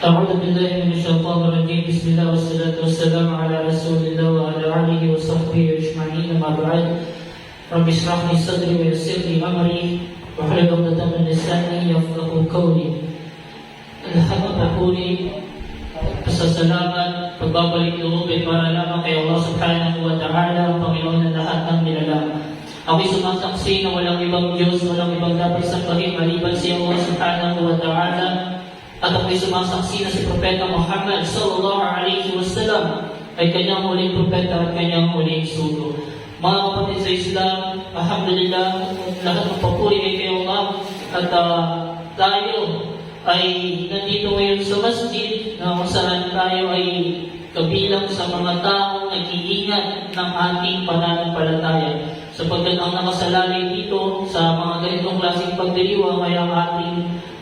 أعوذ بالله من الشيطان الرجيم. بسم الله والصلاة والسلام على رسول الله وعلى آله وصحبه أجمعين. أما بعد، رب اشرح لي صدري ويسر لي أمري واحلل عقدة من لساني يفقهوا قولي. Alhamdulillah, pasasalamat, pagbabalik loob ay para lamang kay Allah subhanahu wa ta'ala, ang Panginoon ng lahat ng nilalang. Ako'y sumasaksi na walang ibang Diyos, walang ibang dapat sambahin maliban si Allah subhanahu wa ta'ala. At ako'y sumasaksi na si Propeta Muhammad sallallahu alaihi wasallam ay kanyang huling propeta at kanyang huling sugo. Mga kapatid sa Islam, alhamdulillah, lahat ng papuri ay kay Allah. At tayo ay nandito ngayon sa masjid na kung saan tayo ay kabilang sa mga taong nag-iingat ng ating pananampalataya. Sapagkat ang nakasalalay dito sa mga ganitong klaseng pagdiriwang ay ang ating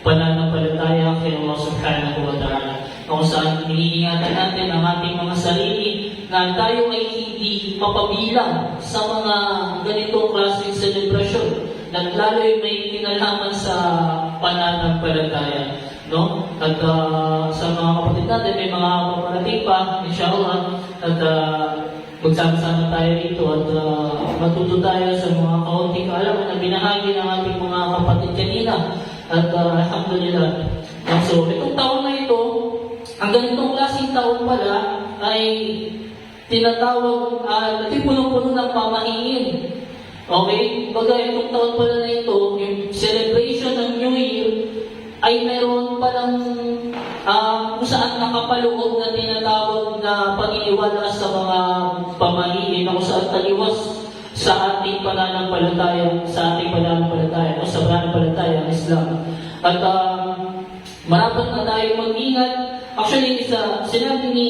pananampalataya kay Allah subhanahu wa ta'ala. Kung saan iniingatan natin ang ating mga sarili na tayo ay hindi mapabilang sa mga ganitong klaseng selebrasyon na lalo'y may kinalaman sa pananampalataya. No? At sa mga kapatid natin, may mga paparating pa, insyaAllah, at magsama-sama tayo dito at matuto tayo sa mga kaunting kaalaman na binahagi ng ating mga kapatid kanina. At alhamdulillah. So, itong taon na ito, ang ganitong klaseng taon pala ay tinatawag at punong-puno ng pamahiin. Okay? Baga itong taon pala na ito, yung celebration ng New Year, ay meron palang kung saan nakapaloob na tinatawag na paniniwala sa mga pamahiin, kung saan taliwas sa ating pananampalataya, o sa pananampalataya ng Islam. At marapat na tayo mag-ingat. Actually, sinabi ni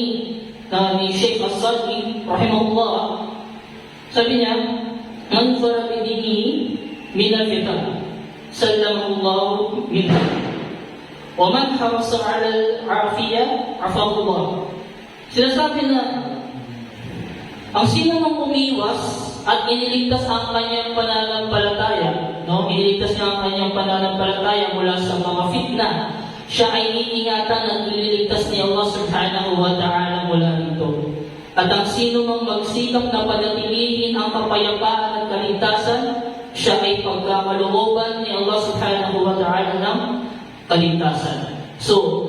Sheikh As-Sadri, rahimahullah, sabi niya, man fara bidinihi min al-fitan, sallamahullahu minha. Wa man harasa 'ala al-'afiyah, 'afahullah. Sinasabi na ang sino mang umiwas at iniligtas ang kanyang pananampalataya, no? Iniligtas niya ang kanyang pananampalataya mula sa mga fitna, siya ay iingatan at iniligtas ni Allah subhanahu wa ta'ala mula nito. At ang sino mang magsikap na panatilihin ang kapayapaan at kaligtasan, siya ay pagkakalooban ni Allah subhanahu wa ta'ala ng kaligtasan. So,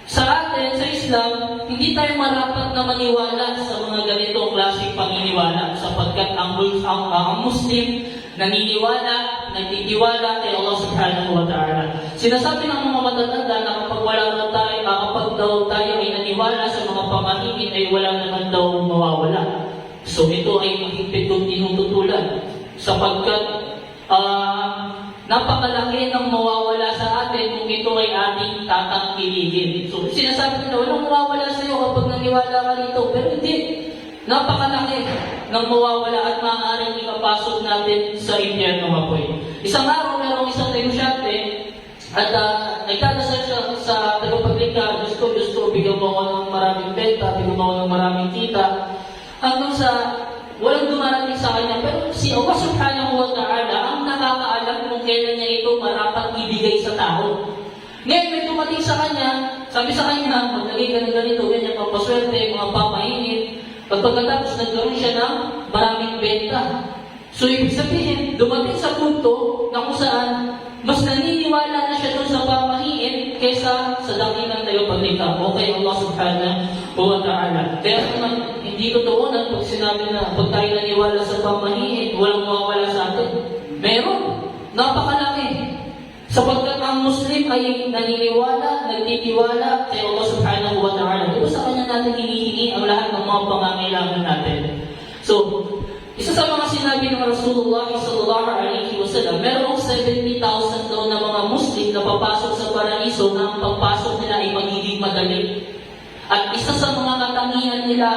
sa atin, sa Islam, hindi tayo marapat na maniwala sa mga ganitong klaseng paniniwala sapagkat ang Muslim naniniwala, nagtitiwala kay Allah subhanahu wa ta'ala. Sinasabi ng mga matatanda na kapag daw tayo ay naniwala sa mga pamahiin ay wala naman daw mawawala. So ito ay mahigpit kong tinututulan sapagkat napakalaki ng mawawala sa atin kung ito ay ating tatangkilihin. So, sinasabi na walang mawawala sa iyo kapag naniwala ka dito. Pero hindi. Napakalaki ng mawawala at maaaring ikapasok natin sa impyerno apoy. Isang araw, merong isang negosyante at nagdadasal siya sa tagapaglikha, Diyos ko, bigyan mo ako ng maraming benta, bigyan mo ako ng maraming kita. Hanggang sa walang dumarating sa kanya, pero si Allah subhanahu wa ta'ala ang nakakaalam kung kailan niya ito marapat ibigay sa tao. Ngayon, may dumating sa kanya, sabi sa kanya, maglagay ka ng ganito, ganyan, papaswerte, mga pamainit. Pagkatapos, nagkaroon siya ng maraming benta. So, ibig sabihin, dumating sa punto na kung saan mas naniniwala na siya doon sa pamahiin kaysa sa dakilang tayo paglikha. Okay, Allah subhanahu wa ta'ala. Kaya naman, hindi totoo na pag sinabi na pag tayo naniwala sa pamahiin, walang mawawala sa atin. Meron. Napakalaki. Sapagkat ang Muslim ay naniniwala, nagtitiwala kay Allah subhanahu wa ta'ala. Diba sa kanya natin hinihingi ang lahat ng mga pangangailangan natin. So, isa sa mga sinabi ng Rasulullah sallallahu alaihi wasallam, merong 70,000 daw na mga Muslim na papasok sa paraiso na ang pagpasok nila ay magiging madali. At isa sa mga katangian nila,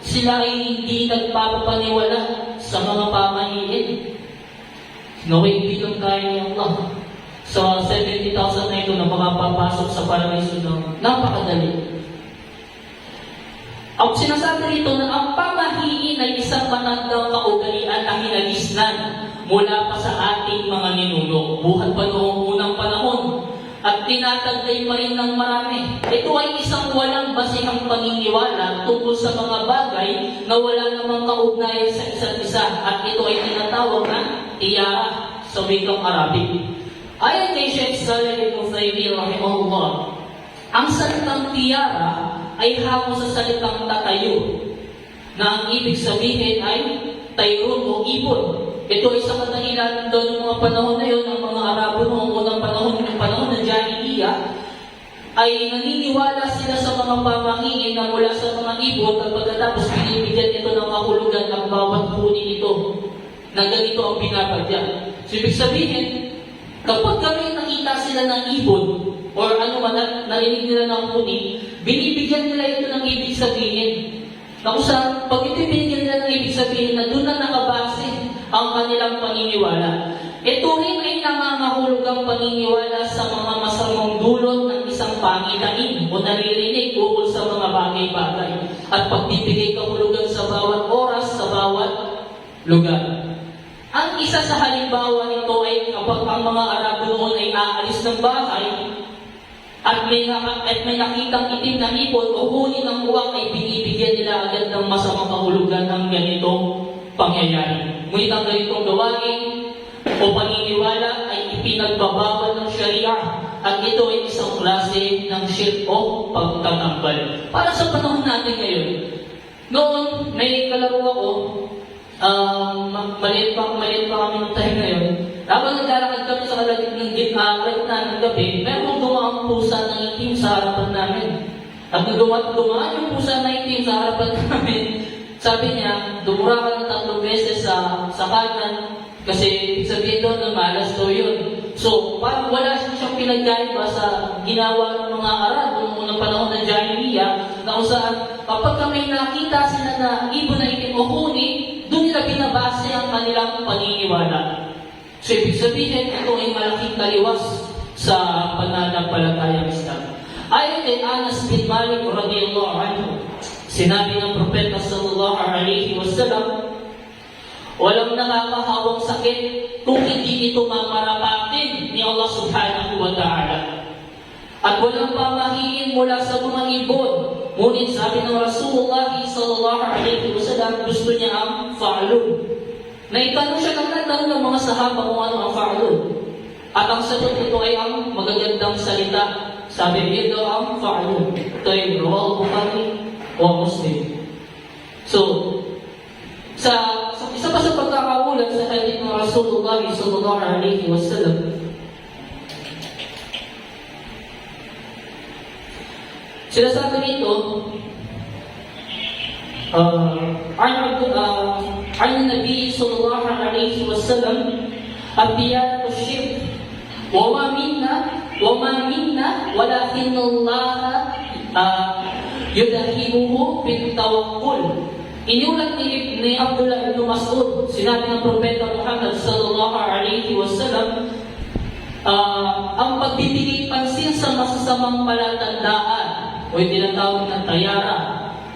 sila ay hindi nagpapaniwala sa mga pamahiin. Naway bilang tayo ni Allah sa 70,000 na ito na makapapasok sa paraiso ng napakadali. Ang sinasabi rito na ang pamahiin ay isang matandang kaugalian na hinagisnan mula pa sa ating mga ninuno. Buhat pa noong unang panahon. At tinatagday pa rin ng marami. Ito ay isang walang basihang paniniwala tungkol sa mga bagay na wala namang kaugnayan sa isa't isa. At ito ay tinatawag na tiyara sa wikang Arabic. Ayon kay Sheikh Saleh ibn Uthaymeen rahimahullah, ang salitang tiyara ay hango sa salitang tatayo, na ang ibig sabihin ay tayrun o ibon. Ito ay sa kadahilan doon ng mga panahon na yun, ng mga Arabo noong unang panahon ng Jahiliya, ay naniniwala sila sa mga pamahiin na mula sa mga ibon at pagkatapos binibigyan ito ng kahulugan ng bawat huni nito, na ganito ang binabadya. So, ibig sabihin, kapag kami nakita sila ng ibon, or ano man narinig nila ng huni, binibigyan nila ito ng ibig sabihin. Na kung saan, pag ito binigyan nila ng ibig sabihin na doon na nakabase ang kanilang paniniwala. Ito rin ay nangangahulugang paniniwala sa mga masamang dulot ng isang pangitain o naririnig ukol sa mga bagay-bagay at pagbibigay kahulugan sa bawat oras, sa bawat lugar. Ang isa sa halimbawa nito ay kapag ang mga Arabo noon ay aalis ng bahay at may nakitang itim na ibon o huni ng uwak, ay binibigyan nila agad ng masamang kahulugan ng ganitong pangyayari. Ngunit ang ganitong gawain o paniniwala ay ipinagbabawal ng Sharia at ito ay isang klase ng shirk o pagtatambal. Para sa panahon natin ngayon, noon may kalaro ako, maliit pa kami ng time na yun. Habang naglalakad kami sa kalagit ng gabi, meron dumaang pusa ng itim sa harapan namin. At nung dumaan yung pusa na itim sa harapan namin, sabi niya, dumura ka ng 3 beses sa kanan, kasi sabihin doon na malas daw yun. So, parang wala siyang pinaggaiba sa ginawa ng mga Arab noong unang panahon ng Jahiliya, na kung saan kapag kami nakita sila na ibon na itim o huni, doon nila binabase ang kanilang paniniwala. So, ibig sabihin, ito ay malaking taliwas sa pananampalatayang Islam. Ayon kay Anas bin Malik radhiyallahu anhu, sinabi ng Propeta sallallahu alaihi wasallam, walang nakakahawang sakit kung hindi ito mamarapatin ni Allah subhanahu wa ta'ala. At walang pamahiin mula sa mga ibon. Ngunit sabi ng Rasulullah sallallahu alaihi wasallam, gusto niya ang fa'lun. Naitanong siya ng mga sahaba kung ano ang fa'lun. At ang sagot nito ay ang magagandang salita. Sabi niya daw ang fa'lun. Ito ay Rawal Bukhari o Muslim. So, isa pa sa pagkakaulat sa hadith ng Rasulullah sallallahu alaihi wasallam, sinasabi nito, عن النبي صلى الله عليه وسلم الديانة الشرك وما منا ولكن الله يدهمه بالتوكل. Inulat ni Abdullah ibn Mas'ud, sinabi ng Propeta Muhammad sallallahu alaihi wasallam, ang pagbibigay pansin sa masasamang palatandaan o yung tinatawag ng tayara,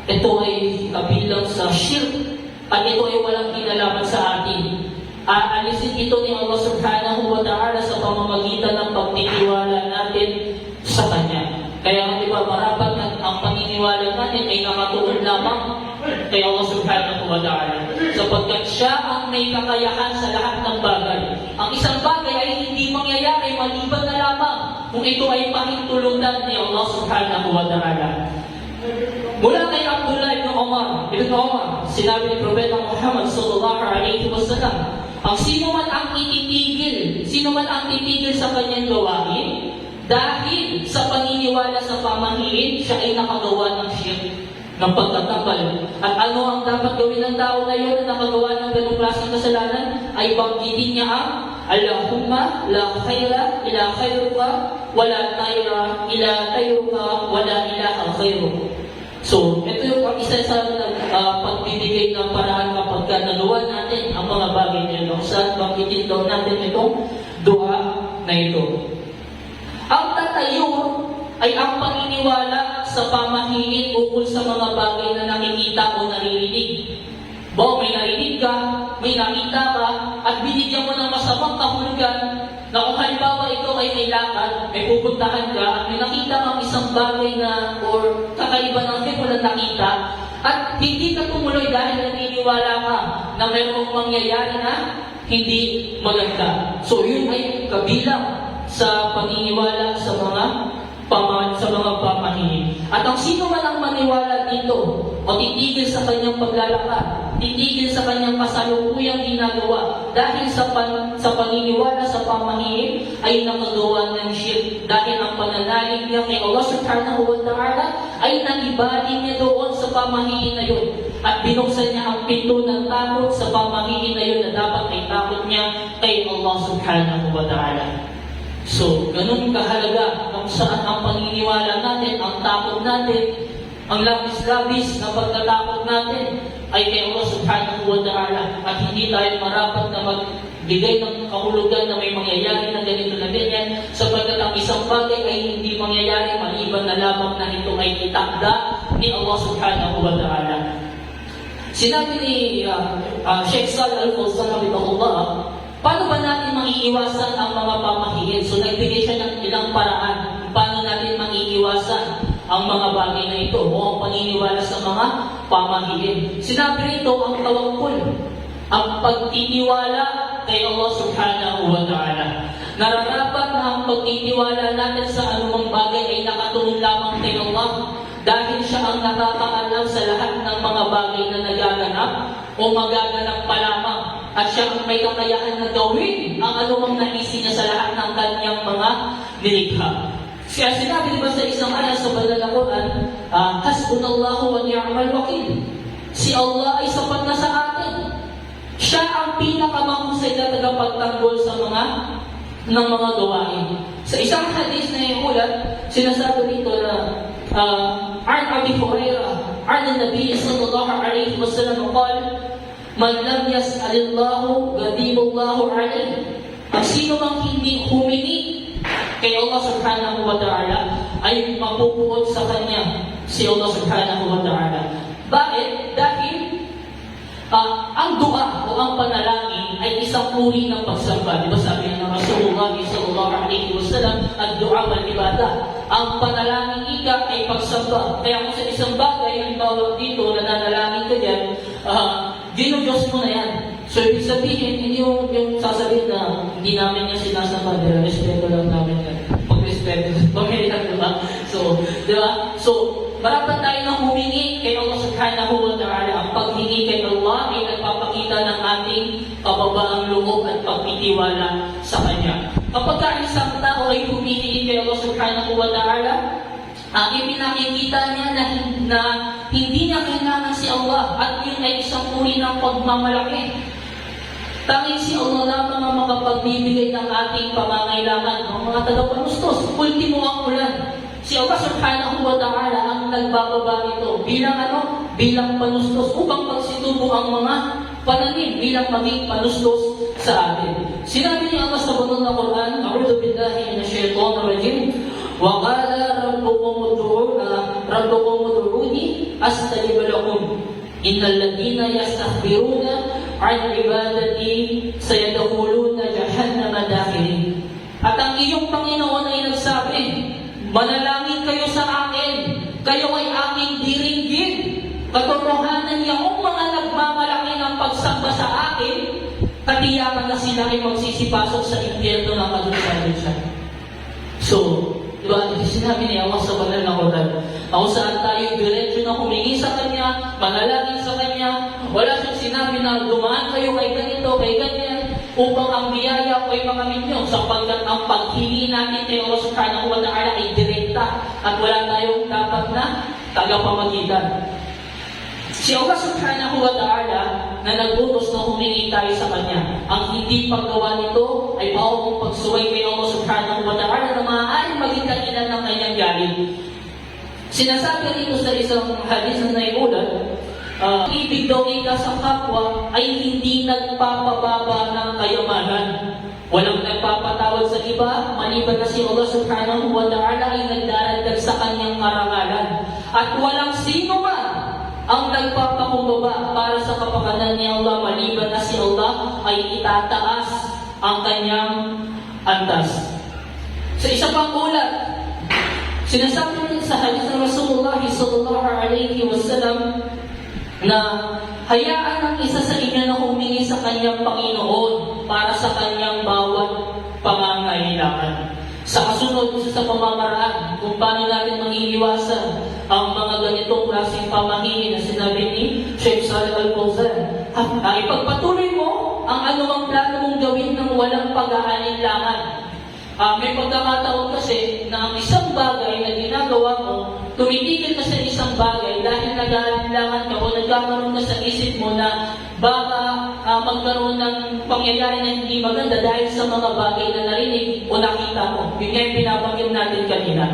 ito ay kabilang sa shirk at ito ay walang kinalaman sa atin. Aalisin ito ni Allah subhanahu wa ta'ala sa pamamagitan ng pagtitiwala natin sa Kanya. Kaya di ba, marapat na ang paniniwala natin ay nakatuon lamang kay Allah subhanahu wa ta'ala, sapagkat siya ang may kakayahan sa lahat ng bagay. Ang isang bagay ay hindi mangyayari maliban na lamang kung ito ay pahintulutan ni Allah subhanahu wa ta'ala. Mula kay Abdullah ibn Umar, sinabi ni Propeta Muhammad sallallahu alaihi wasallam, ang sino man ang titigil sa kanyang gawain dahil sa paniniwala sa pamahiin, siya ay nakagawa ng shirk, ng pagtatambal. At ano ang dapat gawin ng tao na yun na nakagawa ng ganong klaseng kasalanan? Ay banggitin niya ang Allahumma la khayra ila khayruka wala tayra ila tayruka wala ilaha khayruka. So, ito yung isa sa pagbibigay ng paraan kapag nagawa natin ang mga bagay niya. Saan banggitin daw natin itong dua na ito. Ang tatayur ay ang paniniwala sa pamahiin ukol sa mga bagay na nakikita o naririnig. May narinig ka, may nakita ka, at binigyan mo ng masamang kahulugan, na kung halimbawa ito ay may lakad, may pupuntahan ka, at may nakita kang isang bagay na, or kakaiba ng hindi mo na nakita, at hindi ka tumuloy dahil naniniwala ka na mayroong mangyayari na hindi maganda. So yun ay kabilang sa paniniwala sa mga pamahiin. At ang sino man ang maniwala dito o titigil sa kanyang paglalakad, titigil sa kanyang kasalukuyang ginagawa dahil sa paniniwala sa pamahiin ay nakagawa ng shirk. Dahil ang pananalig niya kay Allah subhanahu wa ta'ala ay nangibali niya doon sa pamahiin na yun. At binuksan niya ang pinto ng takot sa pamahiin na yun na dapat ay takot niya kay Allah subhanahu wa ta'ala. So, ganun kahalaga kung saan ang paniniwala natin, ang takot natin, ang labis-labis na pagkatakot natin ay kay Allah subhanahu wa ta'ala, at hindi tayo marapat na magbigay ng kahulugan na may mangyayari na ganito na ganyan, sapagkat ang isang bagay ay hindi mangyayari maliban na lamang na ito ay itakda ni Allah subhanahu wa ta'ala. Sinabi ni Sheikh Salih Al-Fawzan Habibullah, paano ba natin maiiwasan ang mga pamahiin? So nagbigay siya ng ilang paraan paano natin maiiwasan ang mga bagay na ito o ang paniniwala sa mga pamahiin. Sinabi rito ang tawakkul, ang pagtitiwala kay Allah subhanahu wa ta'ala. Nararapat na ang pagtitiwala natin sa anumang bagay ay nakatulong lamang kay Allah, dahil siya ang nakakaalam sa lahat ng mga bagay na nagaganap o magaganap pa lamang, at siya ang may kakayahan na gawin ang anumang naisin niya sa lahat ng kanyang mga nilikha. Kaya sinabi diba sa isang ayat sa banal na Quran, hasbunallahu wa ni'mal wakil. Si Allah ay sapat na sa atin. Siya ang pinakamahusay na tagapagtanggol sa mga gawain. Sa isang hadith na iulat, sinasabi dito na عن أبي هريرة عن النبي صلى الله عليه وسلم قال من لم يسأل الله غضب الله عليه. Ang sino mang hindi humingi kay Allah subhanahu wa ta'ala ay mapupuot sa kanya si Allah subhanahu wa ta'ala. Bakit? Dahil ang dua o ang panalangin ay isang uri ng pagsamba. Diba sabi ng Rasulullah sallallahu alaihi wasallam, ad-dua wal ibadah. Ang panalangin ika ay pagsamba. Kaya kung sa isang bagay, halimbawa dito, nananalangin ka dyan, ginudiyos mo na yan. So, ibig sabihin, hindi yung sasabihin na hindi namin yan sinasamba, dahil respeto lang namin yan. Pag-respeto, pamilihan, diba? So, diba? So, marapat tayo na humingi kay Allah subhanahu wa ta'ala. Ang paghingi kay Allah ay nagpapakita ng ating kababaang loob at pagtitiwala sa Kanya. Kapag ang isang tao ay humihingi kay Allah subhanahu wa ta'ala, ipinakikita niya na hindi niya kailangan si Allah, at yun ay isang uri ng pagmamalaki. Tanging si Allah lamang ang makapagbibigay ng ating pangangailangan. Ang mga tagapanustos, ultimo ang ulan. Si Allah subhanahu wa ta'ala ang nagbababa nito bilang panustos upang pagsitubo ang mga pananim bilang maging panustos sa atin. Sinabi niya Allah sa banal na Quran, A'udhu billahi minash shaitanir rajim, wa qala rabbukum ud'uni astajib lakum. Innal ladina yastakhbiruna 'an ibadati sayadkhuluna jahannama dakhirin. At ang iyong Panginoon ay nagsabi, manalangin kayo sa akin, kayo ay aking diringgin. Katotohanan niya kung mga nagmamalaki ng pagsamba sa akin, katiyakan na sila ay magsisipasok sa impyerno ng kadulsa-dulsa. So, diba, sinabi niya Allah sa banal na Quran, ako saan tayo diretso na humingi sa Kanya, manalangin sa Kanya, wala siyang sinabi na dumaan kayo kay ganito, kay ganyan, upang ang biyaya ko ay makamit nyo, sapagkat ang paghingi natin kay Allah subhanahu wa ta'ala ay direkta, at wala tayong dapat na tagapamagitan. Si Allah subhanahu wa ta'ala na nag-utos na humingi tayo sa Kanya. Ang hindi paggawa nito ay maupong pagsuway kay Allah subhanahu wa ta'ala na maaaring maging dahilan ng kanyang galit. Sinasabi dito sa isang hadith na naiulat, ibig daw ika sa kapwa ay hindi nagpapababa ng kayamanan. Walang nagpapatawad sa iba, maliban na si Allah subhanahu wa ta'ala ay nagdaragdag sa kanyang karangalan. At walang sino man ang nagpapakumbaba para sa kapakanan ni Allah, maliban na si Allah ay itataas ang kanyang antas. Sa isa pang ulat, sinasabi sa hadith ng Rasulullah sallallahu alaihi wasallam na hayaan ang isa sa inyo na humingi sa kanyang Panginoon para sa kanyang bawat pangangailangan. Sa kasunod sa pamamaraan kung paano natin mangiiwasan ang mga ganitong klaseng pamahiin na sinabi ni Sheikh Salih Al-Fawzan. Ipagpatuloy mo ang anumang plano mong gawin ng walang pag-aalinlangan. May pagkakataon kasi na ang isang bagay na ginagawa mo, tumitigil ka sa isang bagay dahil nag-aalinlangan ka o nagkakaroon ka sa isip mo na baka magkaroon ng pangyayari na hindi maganda dahil sa mga bagay na narinig o nakita mo. Yun nga yung pinabanggit natin kanina.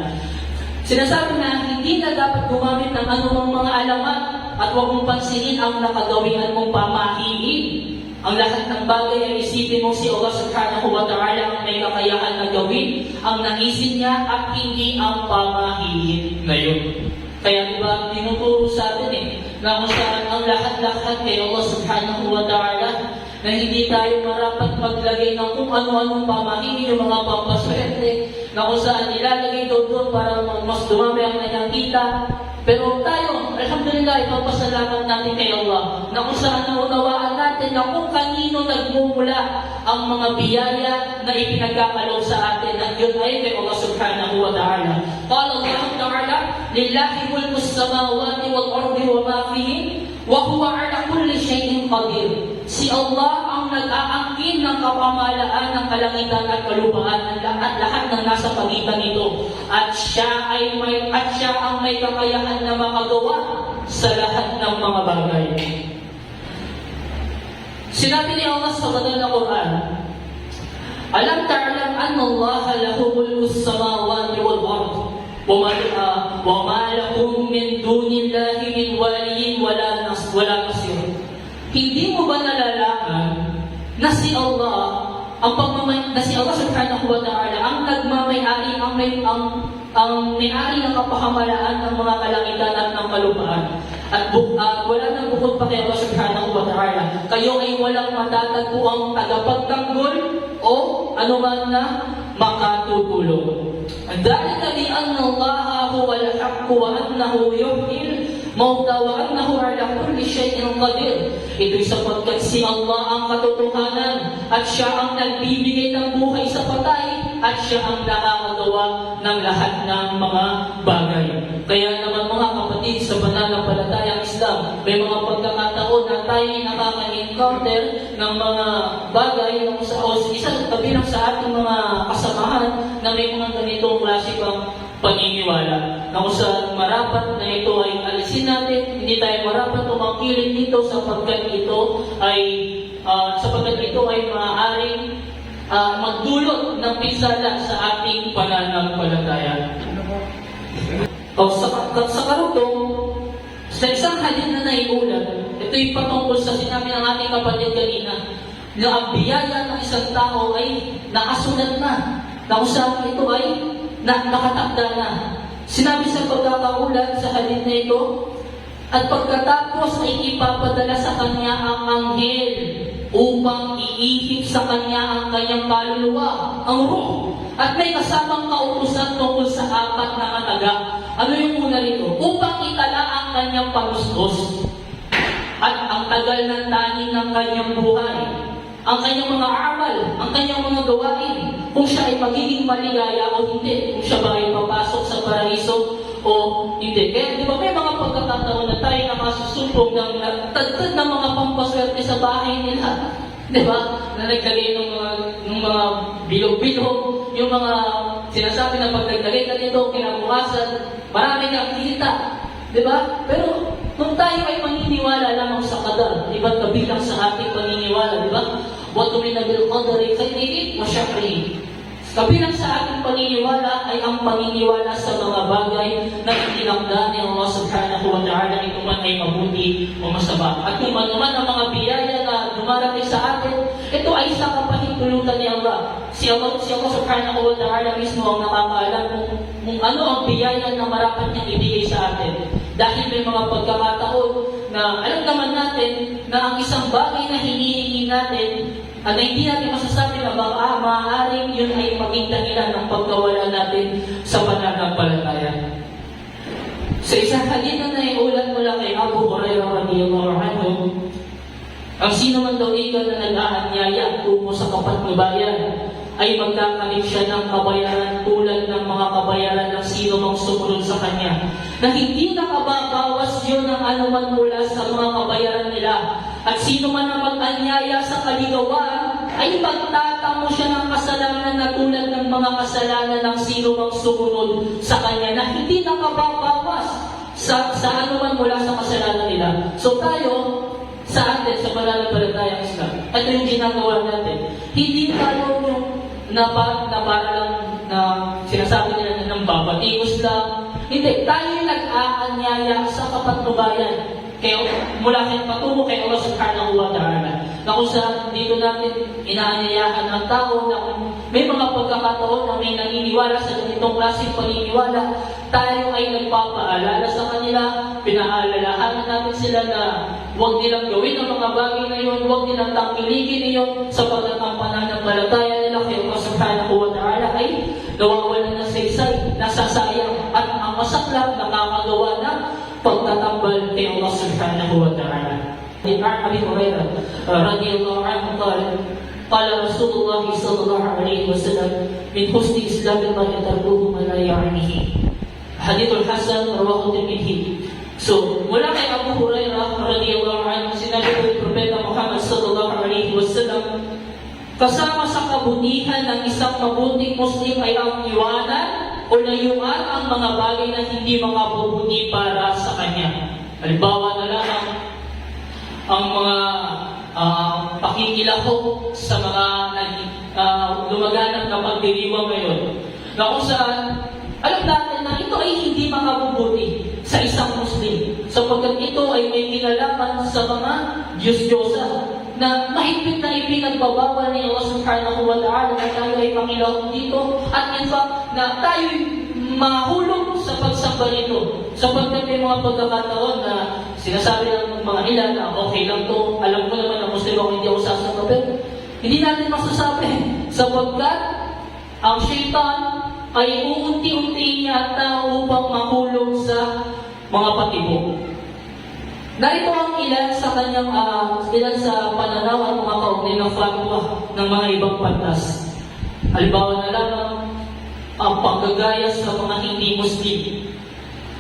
Sinasabi na hindi na dapat gumamit ng anumang mga alamat at huwag mong pansinin ang nakagawian mong pamahiin. Ang lahat ng bagay ay isipin mo si Allah subhanahu wa ta'ala ang may kakayahan na gawin ang naisip niya at hindi ang pamahiin na yun. Kaya diba, tinuturo sa atin na kung saan ang lahat-lahat kay Allah subhanahu wa ta'ala na hindi tayo marapat maglagay ng kung ano-anong pamahiin, yung mga pampaswerte, na kung saan nilalagay doon para mas dumami ang nakakita. Pero tayo, alhamdulillah, ipapasalamat natin kay Allah na kung saan naunawaan natin na kung kanino nagmumula ang mga biyaya na ipinagkakaloob sa atin at yun ay kay Allah subhanahu wa ta'ala. Qala Allah ta'ala, lillahi mulku as-samawati wal ardi wa ma fihin wa huwa ala kulli shay'in qadir. Si Allah ang nag-aangkin ng kapamahalaan ng kalangitan at kalupaan at lahat ng nasa pagitan nito. At siya ang may kakayahan na makagawa sa lahat ng mga bagay. Sinabi ni Allah sa banal na Quran, alam ta'lam anna Allah lahu mulku as-samawati wal ard wa ma lakum min dunillahi min waliyyin wala nasir. Hindi mo ba nalalaman na si Allah subhanahu wa ta'ala ang nagmamay-ari, ang may-ari ng kapahamalaan ng mga kalangitan at ng kalupaan. At wala nang bukod pa kay Allah subhanahu wa ta'ala. Kayo ay walang matatagpuang tagapagtanggol o anuman na makatutulong. Dahil bi anna Allah huwa al-haqq wa annahu yuhyil mauta wa annahu ala kulli shay'in qadir. Ito'y sapagkat si Allah ang katotohanan at siya ang nagbibigay ng buhay sa patay at siya ang nakakagawa ng lahat ng mga bagay. Kaya naman mga kapatid, sa pananampalatayang Islam, may mga pagkakataon na tayo nakaka-encounter ng mga bagay o isang kabilang sa ating mga kasamahan na may mga ganitong klase pang paniniwala na kung saan marapat na ito ay alisin natin, hindi tayo marapat tumangkilin dito sapagkat ito ay maaaring magdulot ng pinsala sa ating pananampalataya. Sa karugtong, sa isang hadith na naiulat, ito'y patungkol sa sinabi ng ating kapatid kanina na ang biyaya ng isang tao ay nakasulat na kung saan ito ay nakatakda na. Sinabi sa pagkakaulat sa hadith na ito, at pagkatapos ay ipapadala sa kanya ang anghel upang iihip sa kanya ang kanyang kaluluwa, ang ruh. At may kasamang kautusan tungkol sa apat na kataga. Ano yung una rito? Upang itala ang kanyang pagustos at ang tagal ng tanin ng kanyang buhay, ang kanyang mga amal, ang kanyang mga gawain, kung siya ay magiging maligaya o hindi, kung siya ba ay papasok sa paraiso o hindi. Kaya di ba may mga pagkakataon na tayo nakasusumpong ng tagtad ng mga pampaswerte sa bahay nila. Di ba? Na naglagay ng mga bilog-bilog, yung mga sinasabi na pag naglagay ka nito, kinabukasan, marami kang kita. Di ba? Pero kung tayo ay maniniwala lamang sa qadar, iba't kabilang sa ating paniniwala, di ba? Wa tu'minu bil qadari khairihi wa sharrihi. Kabilang sa ating paniniwala ay ang paniniwala sa mga bagay na itinakda ni Allah subhanahu wa ta'ala, ito man ay mabuti o masama. At kung ano man ang mga biyaya na dumarating sa atin, ito ay sa kapahintulutan ni Allah. Si Allah subhanahu wa ta'ala mismo ang nakakaalam kung ano ang biyaya na marapat niyang ibigay sa atin. Dahil may mga pagkakataon na alam naman natin na ang isang bagay na hinihingi natin at hindi natin masasabi na baka maaaring yun ay maging dahilan ng pagkawala natin sa pananampalataya. Sa isang halina na iulat mula kay Abu Hurairah radhiyallahu anhu, ang sino man daw ikaw na nag-aanyaya tungo sa kapatnubayan ay magkakalit siya ng kabayaran tulad ng mga kabayaran ng sino mang sumunod sa kanya, na hindi nakababawas yun ng anuman mula sa mga kabayaran nila. At sino man ang mag-anyaya sa kaligawan ay magtatamo siya ng kasalanan na tulad ng mga kasalanan ng sino mang sumunod sa kanya, na hindi nakababawas sa anuman mula sa kasalanan nila. So tayo, sa atin, sa pananampalatayang Islam, ito yung ginagawa natin. Hindi tayo yung na para lang na sinasabi nila na ng babatikos lang. Hindi, tayo yung nag-aanyaya sa kapatnubayan. Kaya mula kayong patungo kay Allah subhanahu wa ta'ala, na kung saan dito natin inaanyayahan ang tao na kung may mga pagkakataon na may naniniwala sa ganitong klaseng paniniwala, tayo ay nagpapaalala sa kanila, pinaalalahanan natin sila na huwag nilang gawin ang mga bagay na yun, huwag nilang tangkilikin yun, sapagkat ang pananampalataya nila kay Allah subhanahu wa ta'ala ay nawawalan ng saysay, nasasayang, at ang masaklap nakakagawa na pagtatambal kay Allah subhanahu wa ta'ala. Di Abi Hurairah radhiyallahu anhu qala Rasulullah sallallahu alaihi wasallam min husni islamil mar'i tarkuhu ma la ya'nihi. Hadithul Hasan rawahu Tirmidhi. So, mula kay Abu Hurairah radhiyallahu anhu, sinabi ng Propeta Muhammad sallallahu alaihi wasallam, kasama sa kabutihan ng isang mabuting Muslim ay ang iwanan o layuan ang mga bagay na hindi makabubuti para sa kanya. Halimbawa na lang ang mga pakikilahok sa mga lumaganap na pagdiriwang ngayon, na kung saan alam natin na ito ay hindi makabubuti sa isang Muslim, sapagkat ito ay may kinalaman sa mga Diyos-Diyosa na mahigpit na ipinagbabawal ni Allah subhanahu wa ta'ala na tayo ay makilahok dito, at in fact na tayo mahulog sa pagsamba nito, sapagkat may mga pagkakataon na sinasabi ng mga ilan na okay lang to, alam ko naman na Muslim ako, hindi ako sasamba, pero hindi natin masasabi, sapagkat ang syaitan ay uunti-unti yata upang mahulog sa mga patibok. Narito ang ilan sa kanyang ilan sa pananaw at mga kaugnay ng fatwa ng mga ibang pantas. Halimbawa na lang ang paggagaya sa mga hindi Muslim.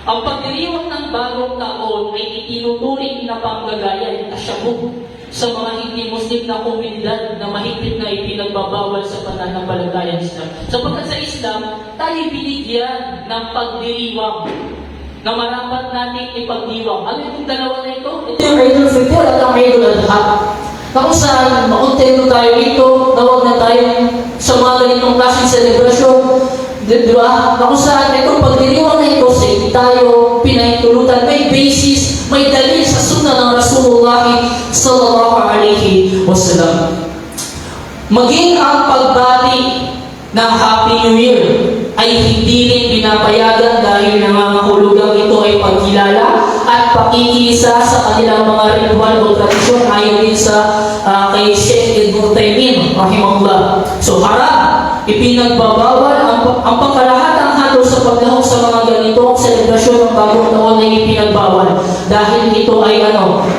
Ang pagdiriwang ng bagong taon ay itinuturing na panggagaya at tasyabuh sa mga hindi Muslim na komunidad na mahigpit na ipinagbabawal sa pananampalatayang Islam. Sapagkat sa Islam, tayo binigyan ng pagdiriwang na marapat natin ipagdiwang. Ano yung dalawa na ito? Ito yung Eidul Fitr at ang Eidul Adha. Na kung saan makontento tayo dito, nawag na tayo sa mga ganitong klaseng selebrasyon. Diba? Na kung saan itong pagdiriwang na ito, tayo pinahintulutan, may basis, may dalil sa sunnah ng Rasulullah sallallahu alaihi wasallam. Maging ang pagbati ng Happy New Year ay hindi rin pinapayagan dahil nangangahulugang ito ay pagkilala at pakikisa sa kanilang mga ritual o tradisyon ayon din sa kay Sheikh Ibn Taymiyyah rahimahullah. So haram, ipinagbabawal ang pangkalahatang halos sa paglahok sa mga ganitong selebrasyon ng bagong taon ay ipinagbawal dahil ito ay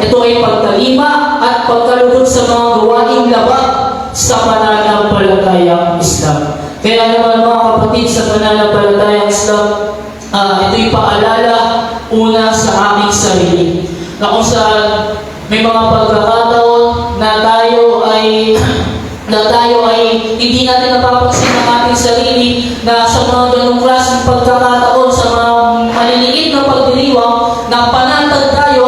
ito ay pagkalima at pagkalugod sa mga gawaing labag sa pananampalatayang Islam. Kaya naman mga kapatid, sa pananampalatayang Islam, ito'y paalala una sa aming sarili. Na kung saan may mga pagkakataon na tayo ay hindi natin napapansin ng ating sarili na sa mga ganong klaseng pagkakataon, sa mga maliliit na pagdiriwang, na panatag tayo,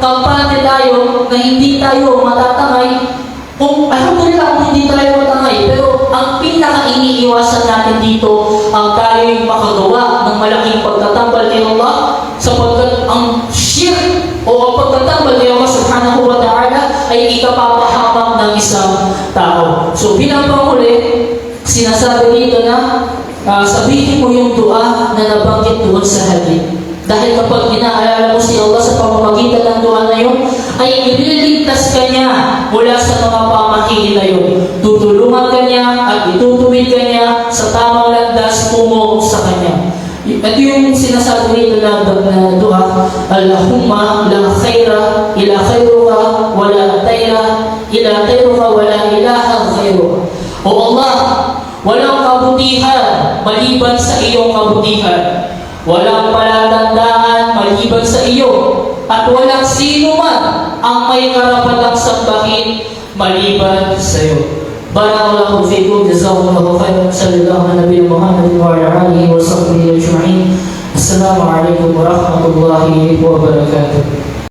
kampante tayo, na hindi tayo matatangay. Kung alhamdulillah kung hindi tayo matangay, pero ang pinaka-iniiwasan natin dito ang tayo'y makagawa ng malaking pagtatambal kay Allah, sapagkat ang shirk o ang pagtatambal kay Allah subhanahu wa ta'ala ay ikapapahamak ng isang tao. So pinapahuli, sinasabi dito na sabihin mo yung dua na nabanggit doon sa hadith. Dahil kapag inaalala mo si Allah sa pamamagitan ng dua na yun, ay ililigtas ka niya mula sa mga pamahiin na yun. itutuwid ka niya sa tamang landas tungo sa Kanya. Ito yung sinasabi nito na dua, Allahumma la khaira ila khairuka wa la tayra ila tayruka wa la ilaha khairuka. O Allah, walang kabutihan maliban sa iyong kabutihan. Walang palatandaan maliban sa iyo. At walang sino man ang may karapatang sambahin maliban sa iyo. Barakallahu fikum, jazakumullahu khairan, sallallahu ala nabiyina Muhammadin wa ala alihi wa sahbihi ajma'in. Assalamu alaikum warahmatullahi wabarakatuh.